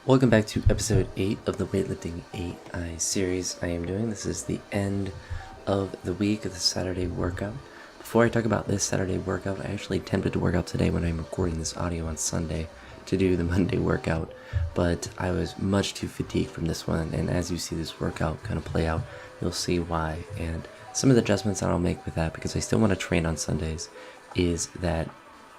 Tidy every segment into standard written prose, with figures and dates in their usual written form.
Welcome back to episode 8 of the Weightlifting.Ai series I am doing. This is the end of the week of the Saturday workout. Before I talk about this Saturday workout, I actually attempted to work out today when I'm recording this audio on Sunday to do the Monday workout, but I was much too fatigued from this one, and as you see this workout kind of play out, you'll see why. And some of the adjustments that I'll make with that, because I still want to train on Sundays, is that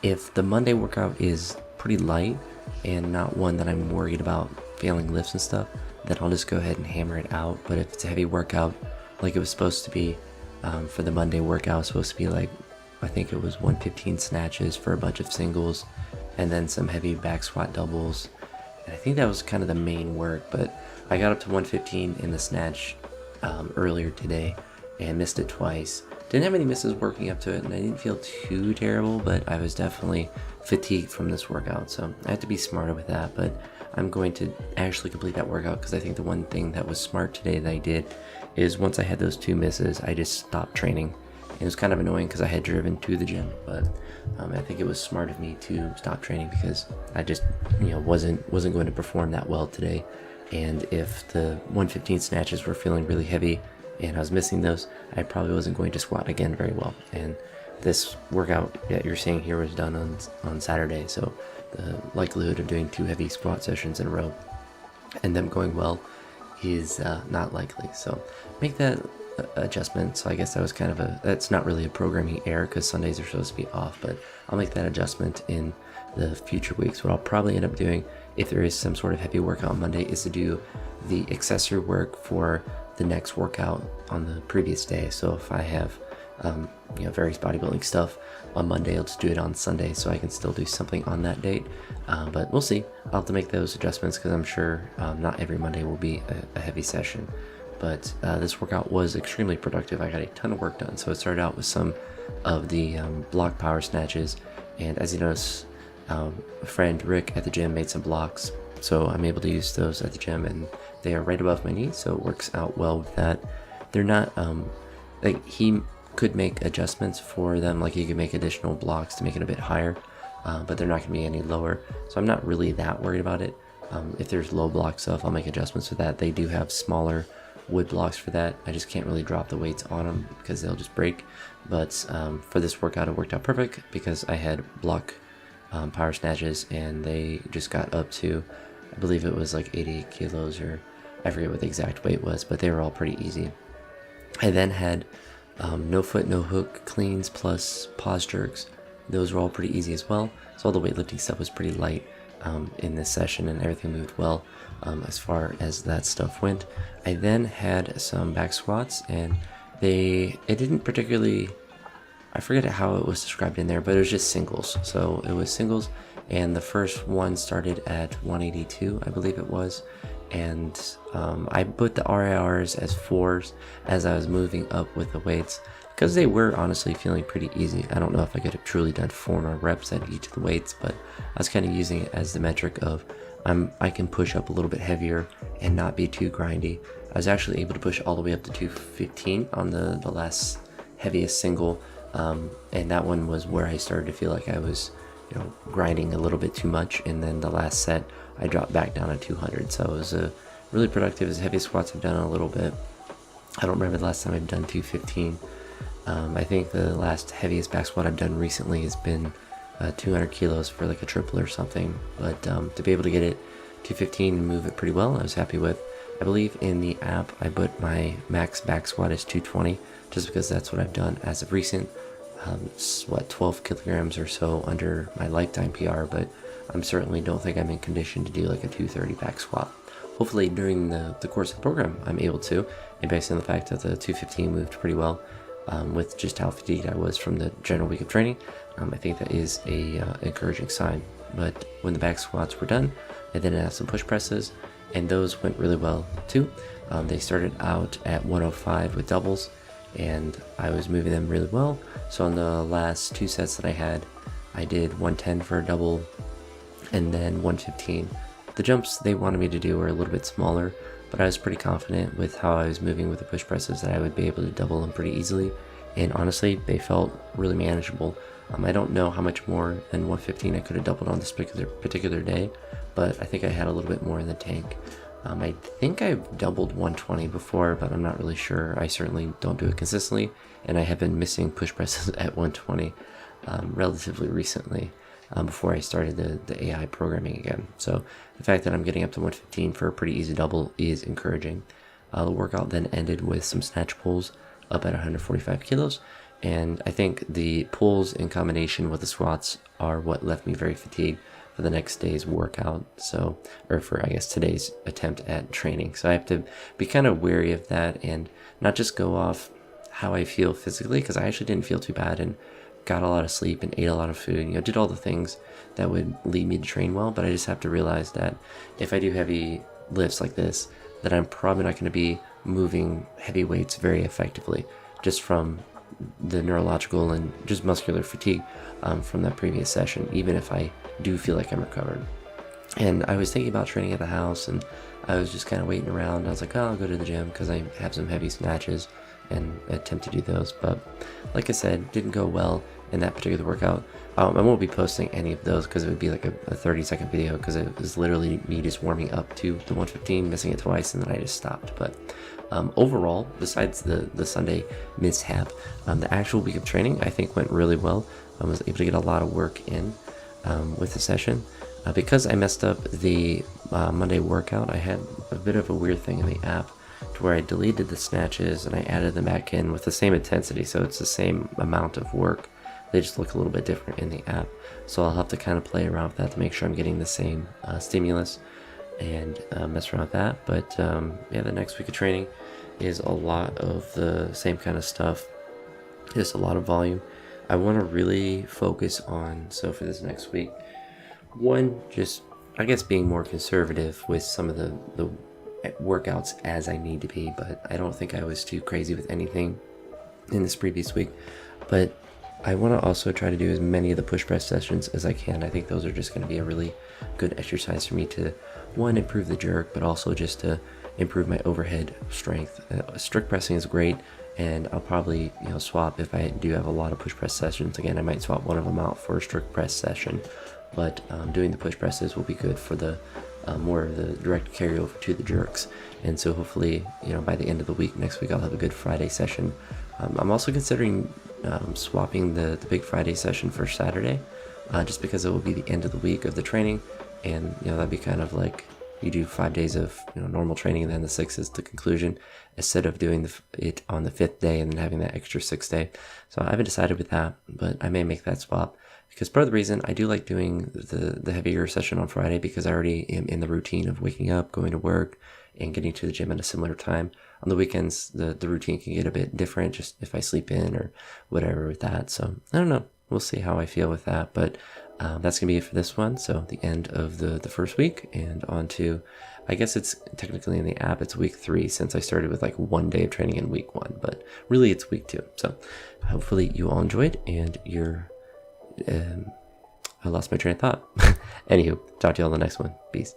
if the Monday workout is pretty light and not one that I'm worried about failing lifts and stuff, then I'll just go ahead and hammer it out. But if it's a heavy workout, like it was supposed to be for the Monday workout, it was supposed to be like, I think it was 115 snatches for a bunch of singles, and then some heavy back squat doubles. And I think that was kind of the main work, but I got up to 115 in the snatch earlier today and missed it twice. Didn't have any misses working up to it, and I didn't feel too terrible, but I was definitely fatigued from this workout, so I have to be smarter with that. But I'm going to actually complete that workout, because I think the one thing that was smart today that I did is once I had those two misses, I just stopped training. It was kind of annoying because I had driven to the gym, but I think it was smart of me to stop training because I just wasn't going to perform that well today. And if the 115 snatches were feeling really heavy and I was missing those, I probably wasn't going to squat again very well. And this workout that you're seeing here was done on Saturday, so the likelihood of doing two heavy squat sessions in a row and them going well is not likely. So make that adjustment. So I guess that was kind of that's not really a programming error because Sundays are supposed to be off, but I'll make that adjustment in the future weeks. What I'll probably end up doing, if there is some sort of heavy workout on Monday, is to do the accessory work for the next workout on the previous day. So if I have various bodybuilding stuff on Monday, I'll just do it on Sunday so I can still do something on that date. But we'll see. I'll have to make those adjustments because I'm sure not every Monday will be a heavy session. But this workout was extremely productive. I got a ton of work done. So it started out with some of the block power snatches, and as you notice, a friend Rick at the gym made some blocks, so I'm able to use those at the gym, and they are right above my knee, so it works out well with that. They're not like he could make adjustments for them, like he could make additional blocks to make it a bit higher, but they're not going to be any lower, so I'm not really that worried about it. If there's low block stuff, I'll make adjustments for that. They do have smaller wood blocks for that. I just can't really drop the weights on them because they'll just break. But for this workout, it worked out perfect because I had block power snatches, and they just got up to, I believe it was like 88 kilos, or I forget what the exact weight was, but they were all pretty easy. I then had no foot, no hook cleans plus pause jerks. Those were all pretty easy as well. So all the weightlifting stuff was pretty light in this session, and everything moved well as far as that stuff went. I then had some back squats, and it didn't particularly, I forget how it was described in there, but it was just singles. So it was singles, and the first one started at 182, I believe it was. And I put the RIRs as 4s as I was moving up with the weights because they were honestly feeling pretty easy. I don't know if I could have truly done 4 more reps at each of the weights, but I was kind of using it as the metric of I can push up a little bit heavier and not be too grindy. I was actually able to push all the way up to 215 on the last heaviest single, and that one was where I started to feel like I was grinding a little bit too much, and then the last set I dropped back down to 200. So it was really productive. As heavy squats I've done in a little bit. I don't remember the last time I've done 215. I think the last heaviest back squat I've done recently has been 200 kilos for like a triple or something, but to be able to get it 215 and move it pretty well, I was happy with. I believe in the app I put my max back squat as 220 just because that's what I've done as of recent. 12 kilograms or so under my lifetime PR, but I certainly don't think I'm in condition to do like a 230 back squat. Hopefully during the course of the program I'm able to, and based on the fact that the 215 moved pretty well with just how fatigued I was from the general week of training, I think that is a encouraging sign. But when the back squats were done, I then had some push presses, and those went really well too. They started out at 105 with doubles, and I was moving them really well. So on the last 2 sets that I had, I did 110 for a double and then 115. The jumps they wanted me to do were a little bit smaller, but I was pretty confident with how I was moving with the push presses that I would be able to double them pretty easily, and honestly they felt really manageable. I don't know how much more than 115 I could have doubled on this particular day, but I think I had a little bit more in the tank. I think I've doubled 120 before, but I'm not really sure. I certainly don't do it consistently, and I have been missing push presses at 120 relatively recently before I started the AI programming again. So the fact that I'm getting up to 115 for a pretty easy double is encouraging. The workout then ended with some snatch pulls up at 145 kilos, and I think the pulls in combination with the squats are what left me very fatigued for the next day's workout, or for I guess today's attempt at training. So I have to be kind of wary of that and not just go off how I feel physically, because I actually didn't feel too bad and got a lot of sleep and ate a lot of food, did all the things that would lead me to train well. But I just have to realize that if I do heavy lifts like this, that I'm probably not going to be moving heavy weights very effectively, just from the neurological and just muscular fatigue from that previous session, even if I do feel like I'm recovered. And I was thinking about training at the house, and I was just kind of waiting around. I was like, oh, I'll go to the gym because I have some heavy snatches and attempt to do those. But like I said, didn't go well in that particular workout. I won't be posting any of those because it would be like a 30-second video, because it was literally me just warming up to the 115, missing it twice, and then I just stopped. But overall, besides the Sunday mishap, the actual week of training I think went really well. I was able to get a lot of work in with the session. Because I messed up the Monday workout, I had a bit of a weird thing in the app to where I deleted the snatches and I added them back in with the same intensity, so it's the same amount of work. They just look a little bit different in the app, so I'll have to kind of play around with that to make sure I'm getting the same stimulus and mess around with that. But yeah, the next week of training is a lot of the same kind of stuff, just a lot of volume. I want to really focus on, so for this next week, one, just I guess being more conservative with some of the workouts as I need to be, but I don't think I was too crazy with anything in this previous week. But I want to also try to do as many of the push press sessions as I can. I think those are just going to be a really good exercise for me to, one, improve the jerk, but also just to improve my overhead strength. Strict pressing is great, and I'll probably swap if I do have a lot of push press sessions. Again, I might swap one of them out for a strict press session, but doing the push presses will be good for the more of the direct carryover to the jerks. And so hopefully, by the end of the week, next week, I'll have a good Friday session. I'm also considering swapping the big Friday session for Saturday, just because it will be the end of the week of the training, and that'd be kind of like you do 5 days of normal training, and then the 6th is the conclusion, instead of doing it on the 5th day and then having that extra 6th day. So I haven't decided with that, but I may make that swap. Because part of the reason I do like doing the heavier session on Friday, because I already am in the routine of waking up, going to work, and getting to the gym at a similar time. On the weekends, the routine can get a bit different, just if I sleep in or whatever with that. So I don't know. We'll see how I feel with that. But that's going to be it for this one. So the end of the first week, and on to, I guess it's technically in the app, it's week 3, since I started with like 1 day of training in week 1. But really it's week 2. So hopefully you all enjoyed, and I lost my train of thought. Anywho, talk to you all in the next one. Peace.